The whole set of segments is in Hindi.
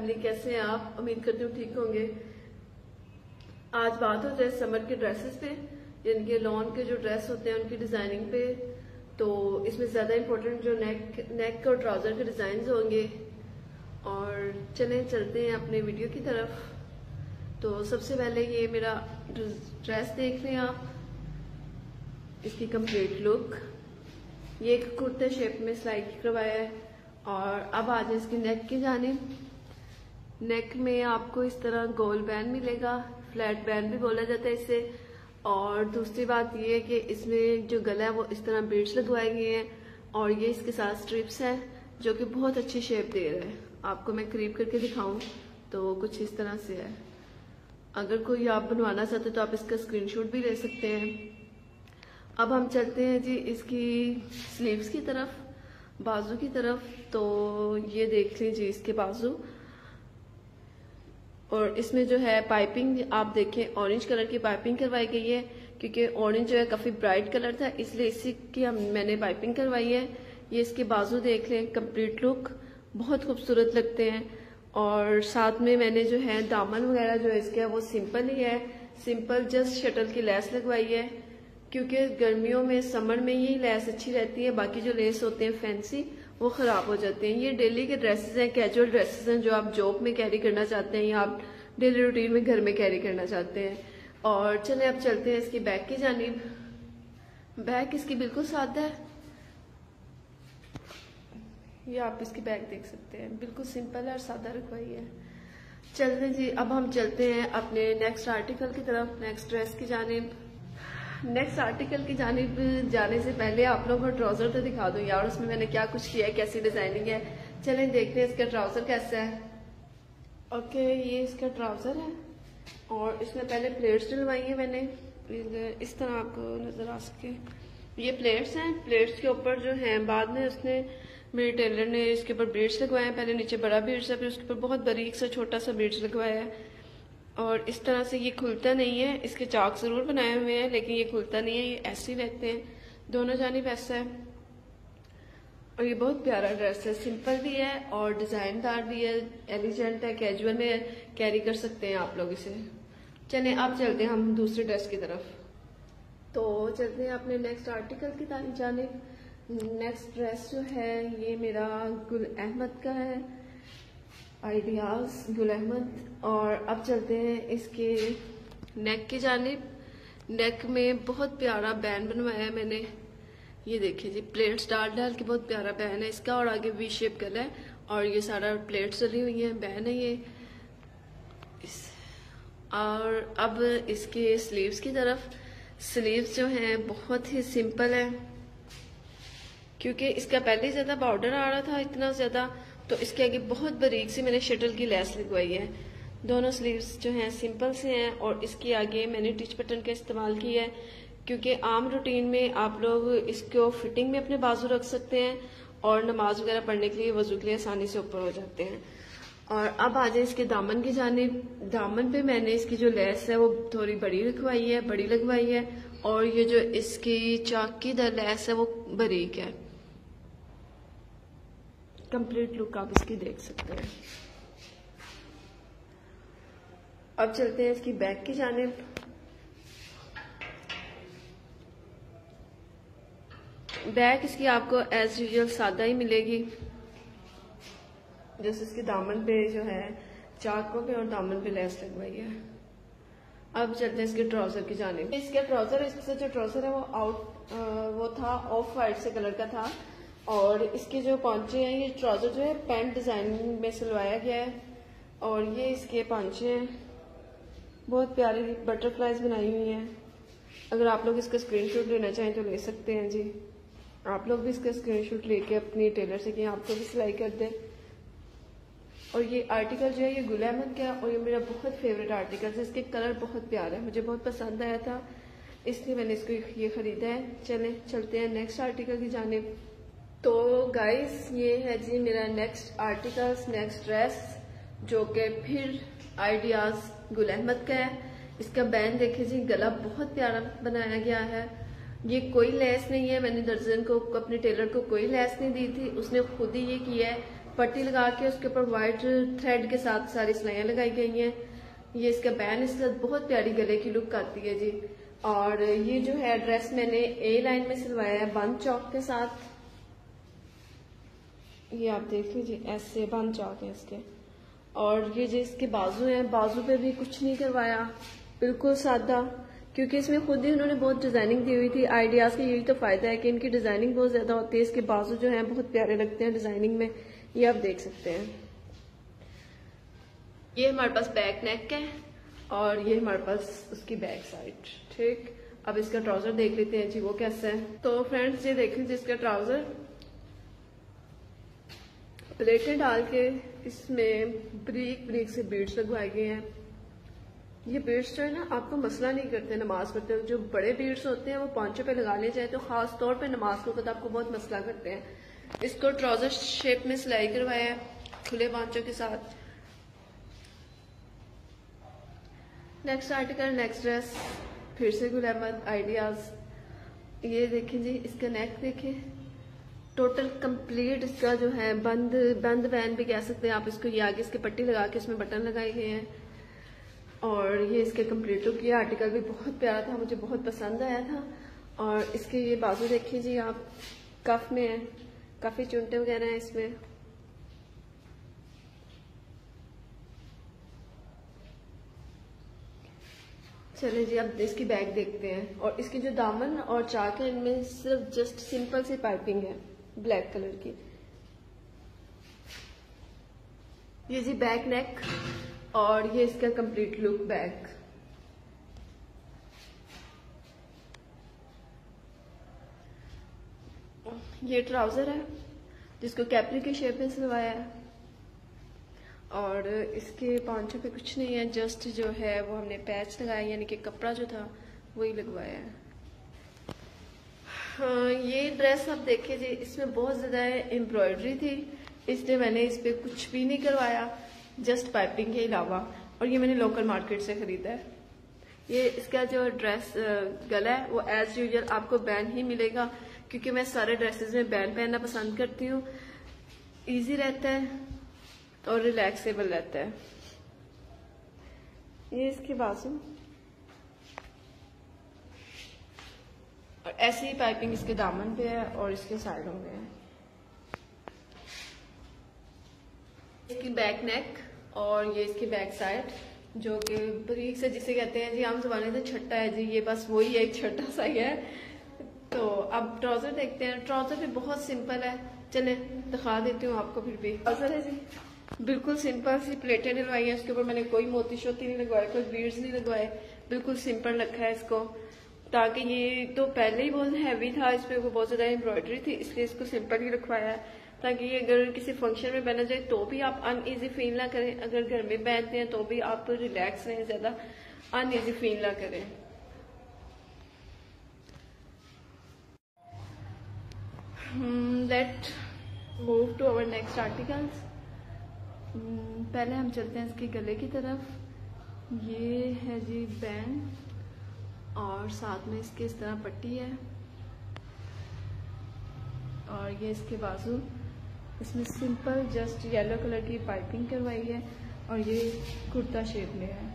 फैमिली, कैसे हैं आप? उम्मीद करती हूँ ठीक होंगे। आज बात हो जाए समर के ड्रेसेस पे, यानी कि लॉन के जो ड्रेस होते हैं उनकी डिजाइनिंग पे। तो इसमें ज्यादा इम्पोर्टेंट जो नेक और ट्राउजर के डिजाइन होंगे। और चलें चलते हैं अपने वीडियो की तरफ। तो सबसे पहले ये मेरा ड्रेस देख लें आप, इसकी कंप्लीट लुक। ये एक कुर्ते शेप में सिलाई करवाया है। और अब आ जाए इसकी नेक की जानिब। नेक में आपको इस तरह गोल बैंड मिलेगा, फ्लैट बैंड भी बोला जाता है इसे। और दूसरी बात ये है कि इसमें जो गला है वो इस तरह बीड्स लगवाए गए हैं और ये इसके साथ स्ट्रिप्स हैं जो कि बहुत अच्छी शेप दे रहे हैं। आपको मैं करीब करके दिखाऊं तो कुछ इस तरह से है। अगर कोई आप बनवाना चाहते तो आप इसका स्क्रीनशॉट भी ले सकते हैं। अब हम चलते हैं जी इसकी स्लीव्स की तरफ, बाजू की तरफ। तो ये देख लीजिए इसके बाजू। और इसमें जो है पाइपिंग आप देखें ऑरेंज कलर की पाइपिंग करवाई गई है, क्योंकि ऑरेंज जो है काफी ब्राइट कलर था, इसलिए इसी की मैंने पाइपिंग करवाई है। ये इसके बाजू देख लें, कंप्लीट लुक बहुत खूबसूरत लगते हैं। और साथ में मैंने जो है दामन वगैरह जो है इसका वो सिंपल ही है, सिंपल जस्ट शटल की लेस लगवाई है, क्योंकि गर्मियों में समर में यही लेस अच्छी रहती है। बाकी जो लेस होते हैं फैंसी वो खराब हो जाते हैं। ये डेली के ड्रेसेस हैं, कैजुअल ड्रेसेस हैं जो आप जॉब में कैरी करना चाहते हैं या आप डेली रूटीन में घर में कैरी करना चाहते हैं। और चले अब चलते हैं इसकी बैक की जानिब। बैक इसकी बिल्कुल सादा है, ये आप इसकी बैक देख सकते हैं, बिल्कुल सिंपल है और सादा रखवाई है। चलते जी, अब हम चलते हैं अपने नेक्स्ट आर्टिकल की तरफ, नेक्स्ट ड्रेस की जानिब। नेक्स्ट आर्टिकल की जानिब जाने से पहले आप लोगों को ट्राउजर तो दिखा दूं यार, उसमें मैंने क्या कुछ किया है, कैसी डिजाइनिंग है। चलें देखते हैं इसका ट्राउजर कैसा है। ओके, ये इसका ट्राउजर है और इसमें पहले प्लेट्स डलवाई है मैंने, इस तरह आपको नजर आ सके। ये प्लेट्स हैं, प्लेट्स के ऊपर जो है बाद में उसने मेरे टेलर ने इसके ऊपर बीड्स लगवाए हैं। पहले नीचे बड़ा बीड्स है, फिर उसके ऊपर बहुत बारीक सा छोटा सा बीड्स लगवाया है। और इस तरह से ये खुलता नहीं है, इसके चाक जरूर बनाए हुए हैं लेकिन ये खुलता नहीं है, ये ऐसे ही रहते हैं दोनों जानिब ऐसा है। और ये बहुत प्यारा ड्रेस है, सिंपल भी है और डिजाइनदार भी है, एलिजेंट है, कैजुअल में कैरी कर सकते हैं आप लोग इसे। चलें अब चलते हैं हम दूसरे ड्रेस की तरफ। तो चलते हैं अपने नेक्स्ट आर्टिकल की जानिब। नेक्स्ट ड्रेस जो है ये मेरा गुल अहमद का है, आइडियाज गुल अहमद। और अब चलते हैं इसके नेक की जानिब। नेक में बहुत प्यारा बैंड बनवाया है मैंने, ये देखिए जी, प्लेट्स डाल डाल के बहुत प्यारा बैंड है इसका। और आगे वी शेप गला है और ये सारा प्लेट्स डली हुई है, बैंड है ये। और अब इसके स्लीव्स की तरफ। स्लीव्स जो है बहुत ही सिंपल है, क्योंकि इसका पहले ज्यादा बॉर्डर आ रहा था इतना ज्यादा, तो इसके आगे बहुत बारीक सी मैंने शटल की लेस लगवाई है। दोनों स्लीव्स जो हैं सिंपल से हैं और इसके आगे मैंने टिच बटन का इस्तेमाल किया है, क्योंकि आम रूटीन में आप लोग इसको फिटिंग में अपने बाजू रख सकते हैं और नमाज वगैरह पढ़ने के लिए, वजू के लिए आसानी से ऊपर हो जाते हैं। और अब आ जाए इसके दामन की जानिब। दामन पे मैंने इसकी जो लेस है वो थोड़ी बड़ी रखवाई है, बड़ी लगवाई है। और ये जो इसकी चाक की लेस है वो बारीक है। कंप्लीट लुक आप इसकी देख सकते हैं। अब चलते हैं इसकी बैक की जानिब। बैक इसकी आपको एज यूजुअल सादा ही मिलेगी, जैसे इसके दामन पे जो है चाकों पे और दामन पे लेस लगवाई है। अब चलते हैं इसके ट्राउजर की जानिब। इसका ट्राउजर, इसका जो ट्राउजर है वो था ऑफ वाइट से कलर का था। और इसके जो पांचे हैं, ये ट्राउजर जो है पैंट डिजाइन में सिलवाया गया है। और ये इसके पांचे हैं, बहुत प्यारी बटरफ्लाईज बनाई हुई हैं। अगर आप लोग इसका स्क्रीनशॉट लेना चाहें तो ले सकते हैं जी। आप लोग भी इसका स्क्रीनशॉट लेके अपनी टेलर से कि आपको भी सिलाई कर दे। और ये आर्टिकल जो है ये गुल अहमद का है और ये मेरा बहुत फेवरेट आर्टिकल है। इसके कलर बहुत प्यारा है, मुझे बहुत पसंद आया था, इसलिए मैंने इसको ये खरीदा है। चलते हैं नेक्स्ट आर्टिकल की जानिब। तो गाइस ये है जी मेरा नेक्स्ट आर्टिकल, नेक्स्ट ड्रेस, जो कि फिर आइडियाज गुल अहमद का है। इसका बैंड देखिए जी, गला बहुत प्यारा बनाया गया है। ये कोई लेस नहीं है, मैंने दर्जन को अपने टेलर को कोई लेस नहीं दी थी, उसने खुद ही ये किया है। पट्टी लगा के उसके ऊपर व्हाइट थ्रेड के साथ सारी सिलाइयाँ लगाई गई हैं। ये इसका बैन, इसके साथ बहुत प्यारी गले की लुक आती है जी। और ये जो है ड्रेस मैंने ए लाइन में सिलवाया है बंद चौक के साथ। ये आप देख लीजिए, ऐसे बंद चौक है इसके। और ये जो इसके बाजू हैं, बाजू पे भी कुछ नहीं करवाया, बिल्कुल सादा, क्योंकि इसमें खुद ही उन्होंने बहुत डिजाइनिंग दी हुई थी। आइडियाज का यही तो फायदा है कि इनकी डिजाइनिंग बहुत ज्यादा होती है। इसके बाजू जो हैं बहुत प्यारे लगते हैं डिजाइनिंग में, ये आप देख सकते हैं। ये हमारे पास बैक नेक है और ये हमारे पास उसकी बैक साइड। ठीक, अब इसका ट्राउजर देख लेते हैं जी वो कैसा है। तो फ्रेंड्स ये देख लीजिए, इसका ट्राउजर प्लेटें डाल के इसमें ब्रीक ब्रीक से बीड्स लगवाए गए हैं। ये बीड्स जो है ना आपको मसला नहीं करते नमाज पढ़ते हुए। जो बड़े बीड्स होते हैं वो पांचों पे लगाने जाए तो खास तौर पे नमाज के वक्त आपको बहुत मसला करते हैं। इसको ट्राउजर शेप में सिलाई करवाया है खुले पांचों के साथ। नेक्स्ट आर्टिकल, नेक्स्ट ड्रेस, फिर से गुल अहमद आइडियाज। ये देखें जी, इसका नेक देखें, टोटल कंप्लीट इसका जो है बंद बैन भी कह सकते हैं आप इसको। ये आगे इसके पट्टी लगा के इसमें बटन लगाए गए हैं और ये इसके कंप्लीट लुक। ये आर्टिकल भी बहुत प्यारा था, मुझे बहुत पसंद आया था। और इसके ये बाजू देखिए जी आप, कफ में है, काफी चुनटे वगैरह हैं इसमें। चलिए जी अब इसकी बैग देखते हैं। और इसकी जो दामन और चाक है इनमें सिर्फ जस्ट सिंपल सी पाइपिंग है ब्लैक कलर की। ये जी बैक नेक और ये इसका कंप्लीट लुक बैक। ये ट्राउजर है जिसको कैपरी की शेप में सिलवाया है और इसके पांचों पे कुछ नहीं है, जस्ट जो है वो हमने पैच लगाया, यानी कि कपड़ा जो था वही लगवाया है। हाँ, ये ड्रेस आप देखिए जी, इसमें बहुत ज्यादा एम्ब्रॉयडरी थी, इसलिए मैंने इस पे कुछ भी नहीं करवाया, जस्ट पाइपिंग के अलावा। और ये मैंने लोकल मार्केट से खरीदा है। ये इसका जो ड्रेस गला है वो एज यूजुअल आपको बैन ही मिलेगा, क्योंकि मैं सारे ड्रेसेस में बैन पहनना पसंद करती हूँ। इजी रहता है और रिलैक्सेबल रहता है। ये इसकी बाजू और ऐसी ही पाइपिंग इसके दामन पे है और इसके साइडों में है। इसकी बैक नेक और ये इसकी बैक साइड, जो कि ब्रीक से जिसे कहते हैं जी आम जमाने से छट्टा है जी, ये बस वही एक छोटा सा ही है। तो अब ट्राउजर देखते हैं। ट्राउजर भी बहुत सिंपल है, चले दिखा देती हूँ आपको। फिर भी ट्राउजर है जी, बिल्कुल सिंपल सी प्लेटें डलवाई है, उसके ऊपर मैंने कोई मोती शोती नहीं लगवाए, कोई बीड्स नहीं लगवाए, बिल्कुल सिंपल रखा है इसको, ताकि ये तो पहले ही बहुत हैवी था, इस पे बहुत ज्यादा एम्ब्रॉयडरी थी, इसलिए इसको सिंपल ही रखवाया है, ताकि ये अगर किसी फंक्शन में पहना जाए तो भी आप अनईजी फील ना करें, अगर घर में पहनते हैं तो भी आप रिलैक्स रहें, ज्यादा अनईजी फील ना करें। Let move to our next articles. पहले हम चलते हैं इसके गले की तरफ। ये है जी बैंड और साथ में इसके इस तरह पट्टी है और ये इसके बाजू, इसमें सिंपल जस्ट येलो कलर की पाइपिंग करवाई है और ये कुर्ता शेप में है।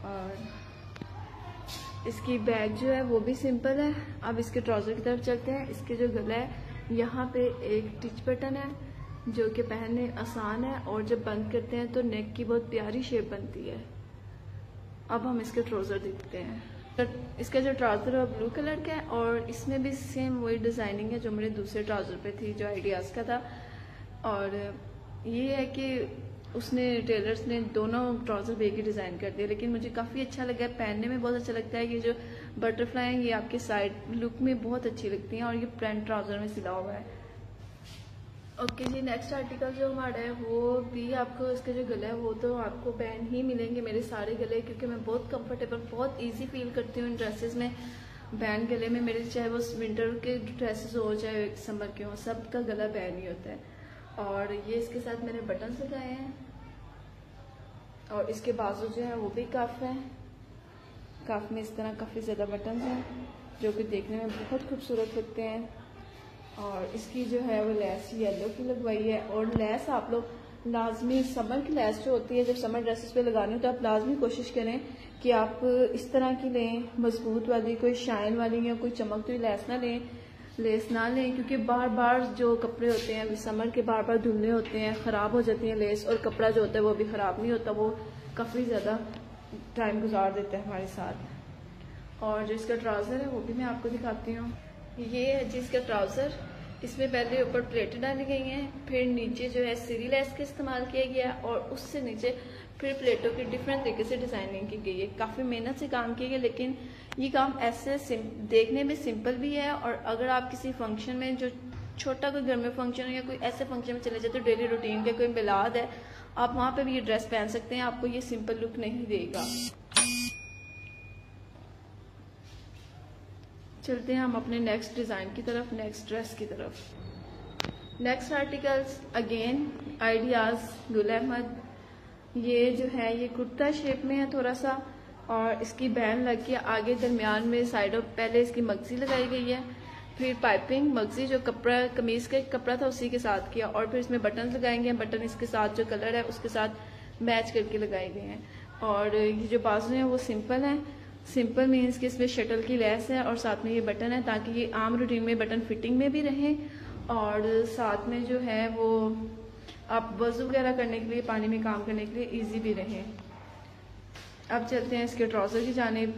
और इसकी बैग जो है वो भी सिंपल है। अब इसके ट्राउजर की तरफ चलते हैं। इसके जो गला है यहाँ पे एक टिच बटन है जो कि पहनने आसान है और जब बंद करते हैं तो नेक की बहुत प्यारी शेप बनती है। अब हम इसके ट्राउजर देखते हैं। इसका जो ट्राउजर है ब्लू कलर का है और इसमें भी सेम वही डिजाइनिंग है जो मेरे दूसरे ट्राउजर पे थी, जो आइडियाज का था। और ये है कि उसने टेलर्स ने दोनों ट्राउजर पे एक ही डिजाइन कर दिया, लेकिन मुझे काफी अच्छा लगा, पहनने में बहुत अच्छा लगता है। ये जो बटरफ्लाई है ये आपके साइड लुक में बहुत अच्छी लगती हैं और ये प्रिंट ट्राउजर में सिला हुआ है। ओके जी, नेक्स्ट आर्टिकल जो हमारा है वो भी आपको, इसका जो गला है वो तो आपको बैन ही मिलेंगे मेरे सारे गले, क्योंकि मैं बहुत कंफर्टेबल, बहुत इजी फील करती हूँ इन ड्रेसेस में। बैन गले में मेरे, चाहे वो विंटर के ड्रेसेस हो चाहे समर के हो, सबका गला बैन ही होता है। और ये इसके साथ मैंने बटन लगाए हैं और इसके बाजू जो है वो भी कफ है। कफ में इस तरह काफी ज्यादा बटन हैं जो कि देखने में बहुत खूबसूरत लगते हैं। और इसकी जो है वो लेस येलो की लगवाई है। और लेस आप लोग लाजमी समर की लेस जो होती है, जब समर ड्रेसेस पे लगानी हो तो आप लाजमी कोशिश करें कि आप इस तरह की लें, मजबूत वाली, कोई शाइन वाली या कोई चमकती हुई लेस ना लें, क्योंकि बार बार जो कपड़े होते हैं समर के बार बार धुलने होते हैं, ख़राब हो जाती हैं लेस, और कपड़ा जो होता है वो भी ख़राब नहीं होता, वो काफ़ी ज़्यादा टाइम गुजार देता है हमारे साथ। और जो इसका ट्राउज़र है वो भी मैं आपको दिखाती हूँ। ये है जिसका ट्राउज़र, इसमें पहले ऊपर प्लेटें डाली गई हैं, फिर नीचे जो है सीरी लेस का इस्तेमाल किया गया है, और उससे नीचे फिर प्लेटों की डिफरेंट तरीके से डिजाइनिंग की गई है। काफ़ी मेहनत से काम किया गया, लेकिन ये काम ऐसे देखने में सिंपल भी है, और अगर आप किसी फंक्शन में, जो छोटा कोई घर में फंक्शन हो या कोई ऐसे फंक्शन में चले जाते हो डेली रूटीन के, कोई मिलाद है, आप वहाँ पे भी ये ड्रेस पहन सकते हैं, आपको ये सिंपल लुक नहीं देगा। चलते हैं हम अपने नेक्स्ट डिज़ाइन की तरफ, नेक्स्ट ड्रेस की तरफ। Next articles again ideas Gul Ahmed. ये जो है ये कुर्ता शेप में है थोड़ा सा, और इसकी बैंड लग के आगे दरमियान में साइडों पहले इसकी मगजी लगाई गई है, फिर पाइपिंग मगजी जो कपड़ा कमीज का कपड़ा था उसी के साथ किया, और फिर इसमें बटन लगाएंगे, बटन इसके साथ जो कलर है उसके साथ मैच करके लगाए गए हैं। और ये जो बाजू हैं वो सिंपल हैं। सिंपल मीन्स कि इसमें शटल की लेस है और साथ में ये बटन है, ताकि ये आम रूटीन में बटन फिटिंग में भी रहे, और साथ में जो है वो आप वज़ू वगैरह करने के लिए, पानी में काम करने के लिए इजी भी रहे। अब चलते हैं इसके ट्राउज़र की जानिब।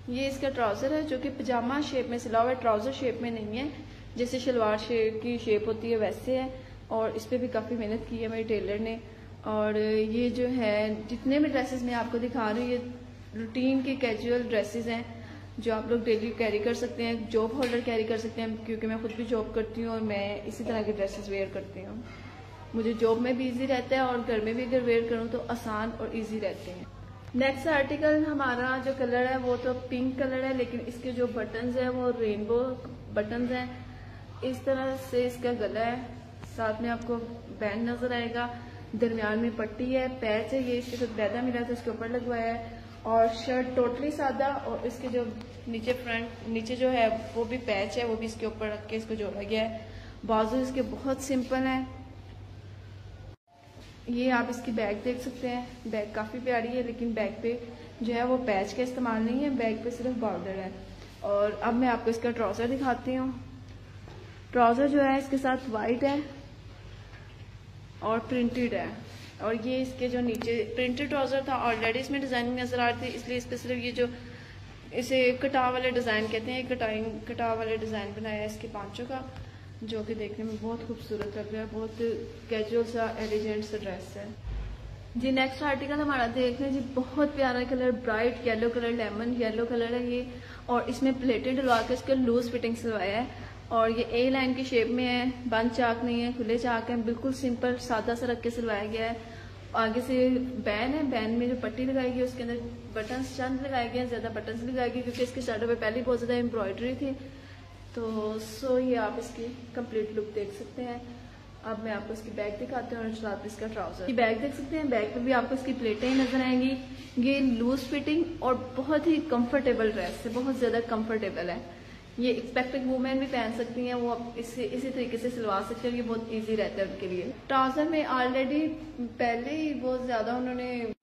ये इसका ट्राउज़र है जो कि पजामा शेप में सिला हुआ है, ट्राउज़र शेप में नहीं है, जैसे शलवार शेप की शेप होती है वैसे है, और इस पर भी काफ़ी मेहनत की है मेरे टेलर ने। और ये जो है जितने भी ड्रेसेस मैं आपको दिखा रही हूँ ये रूटीन के कैजुअल ड्रेसेस हैं जो आप लोग डेली कैरी कर सकते हैं, जॉब होल्डर कैरी कर सकते हैं, क्योंकि मैं खुद भी जॉब करती हूँ और मैं इसी तरह के ड्रेसेस वेयर करती हूँ। मुझे जॉब में भी इजी रहता है और घर में भी अगर वेयर करूँ तो आसान और इजी रहते हैं। नेक्स्ट आर्टिकल हमारा जो कलर है वो तो पिंक कलर है, लेकिन इसके जो बटन्स हैं वो रेनबो बटन्स हैं। इस तरह से इसका गला है, साथ में आपको बैंड नजर आएगा, दरमियान में पट्टी है, पैच है, ये इसके साथ बैदा मिला था इसके ऊपर लगवाया है, और शर्ट टोटली सादा, और इसके जो नीचे फ्रंट नीचे जो है वो भी पैच है, वो भी इसके ऊपर रख के इसको जोड़ा गया है। बाजू इसके बहुत सिंपल है। ये आप इसकी बैग देख सकते हैं, बैग काफ़ी प्यारी है, लेकिन बैग पे जो है वो पैच का इस्तेमाल नहीं है, बैग पे सिर्फ बॉर्डर है। और अब मैं आपको इसका ट्राउज़र दिखाती हूँ। ट्राउज़र जो है इसके साथ वाइट है और प्रिंटेड है, और ये इसके जो नीचे प्रिंटेड ट्राउज़र था ऑलरेडी इसमें डिज़ाइनिंग नज़र आ रही थी, इसलिए इस पर सिर्फ ये जो इसे कटाव वाले डिज़ाइन कहते हैं, कटाव वाले डिज़ाइन बनाया है इसके पांचों का, जो कि देखने में बहुत खूबसूरत लग रहा है, बहुत कैजुअल सा एलिगेंट सा ड्रेस है जी। नेक्स्ट आर्टिकल हमारा देख रहे हैं जी, बहुत प्यारा colour, bright yellow colour, lemon yellow colour है ये, और इसमें प्लेटें डलवा के इसका लूज फिटिंग सिलवाया है, और ये ए लाइन की शेप में है, बंद चाक नहीं है, खुले चाक है, बिल्कुल सिंपल सादा सा रख के सिलवाया गया है। आगे से बैन है, बैन में जो पट्टी लगाई गई उसके अंदर बटन्स चंद लगाए गए, ज्यादा बटन्स लगाए गए क्योंकि इसके शर्टों पे पहले बहुत ज्यादा एम्ब्रॉयडरी थी। तो ये आप इसकी कंप्लीट लुक देख सकते हैं। अब मैं आपको इसकी बैग दिखाती हूँ और साथ में इसका ट्राउजर। बैग देख सकते हैं, बैग पे भी आपको इसकी प्लेटें नजर आएंगी। ये लूज फिटिंग और बहुत ही कंफर्टेबल ड्रेस है, बहुत ज्यादा कंफर्टेबल है। ये एक्सपेक्टेड वुमेन भी पहन सकती हैं, वो इसी तरीके से सिलवा सकते हैं, ये बहुत इजी रहता है उनके लिए। ट्राउजर में ऑलरेडी पहले ही बहुत ज्यादा उन्होंने,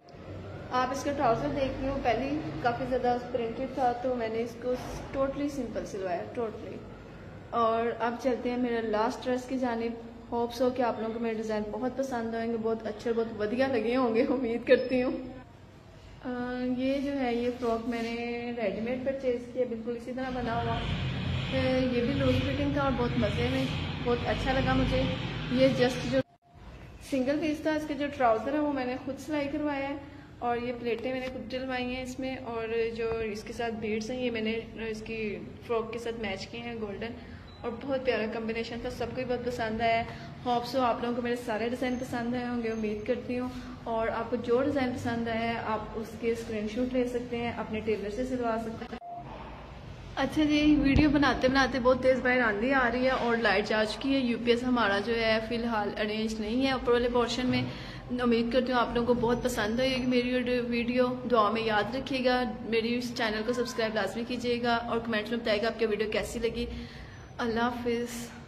आप इसका ट्राउजर देख रहे हो, पहले ही काफी ज्यादा प्रिंटेड था, तो मैंने इसको टोटली सिंपल सिलवाया, टोटली। और अब चलते हैं मेरा लास्ट ड्रेस की जानिब। होप्स हो कि आप लोगों को मेरे डिजाइन बहुत पसंद आएंगे, बहुत अच्छे, बहुत बढ़िया लगे होंगे, उम्मीद करती हूँ। ये जो है ये फ्रॉक मैंने रेडीमेड परचेज किया, बिल्कुल इसी तरह बना हुआ। ये भी लूज फिटिंग था और बहुत मजे में, बहुत अच्छा लगा मुझे। ये जस्ट जो सिंगल पीस था, इसके जो ट्राउजर है वो मैंने खुद सिलाई करवाया है, और ये प्लेटें मैंने खुद डलवाई हैं इसमें, और जो इसके साथ बीड्स हैं ये मैंने इसकी फ्रॉक के साथ मैच किए हैं, गोल्डन, और बहुत प्यारा कॉम्बिनेशन था, सबको ही बहुत पसंद आया। होप्स हो आप लोगों को मेरे सारे डिज़ाइन पसंद आए होंगे, उम्मीद करती हूँ। और आपको जो डिज़ाइन पसंद आया है आप उसके स्क्रीनशॉट ले सकते हैं, अपने टेलर से सिलवा सकते हैं। अच्छा जी, वीडियो बनाते बनाते बहुत तेज़ बाहर आंधी आ रही है और लाइट जा चुकी है। यूपीएस हमारा जो है फिलहाल अरेंज नहीं है ऊपर वाले पोर्शन में। उम्मीद करती हूँ आप लोगों को बहुत पसंद आएगी मेरी वीडियो। दुआ में याद रखिएगा, मेरी इस चैनल को सब्सक्राइब लाजमी कीजिएगा और कमेंट्स में बताइएगा आपकी वीडियो कैसी लगी। अल्लाह हाफिज़।